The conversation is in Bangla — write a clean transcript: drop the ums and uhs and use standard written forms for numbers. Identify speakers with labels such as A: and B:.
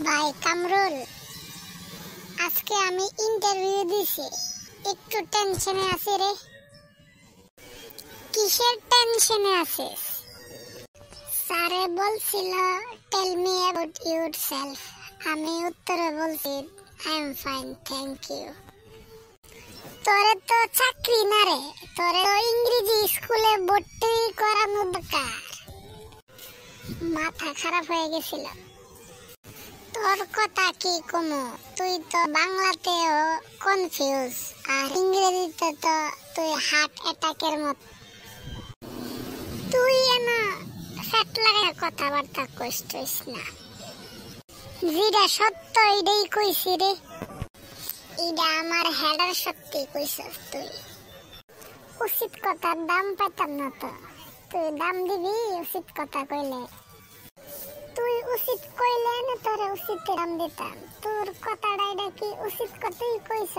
A: ভাই কামরুল, আজকে আমি ইন্টারভিউ দিছি, একটু টেনশনে আছি রে। কিসের টেনশনে আছিস? স্যারে বলছিল টেল মি অ্যাবাউট ইউরসেলফ। আমি উত্তরে বলছি I am fine, thank you. তোরে তো চাকরি না রে, তোরে তো ইংরেজি স্কুলে ভর্তি করানো দরকার। মাথা খারাপ হয়ে গেছিল। তোর কথা কি কমু, তুই তো বাংলাতেও কনফিউজ, আর ইংরেজিতে তো তুই হার্ট অ্যাটাকের মত। তুই না ফ্যাট লাগায় কথাবার্তা কইছিস না, যেটা সত্য এটাই কইছি রে। এটা আমার হেডার সত্যি কইছিস তুই। উচিত কথার দাম পাইতাম না তো, তুই দাম দিবি উচিত কথা কইলে। তুই উচিত কইলে না তোরে উচিত দাম দিতাম। তোর কথাটা এটা কি উচিত কথাই কইছ?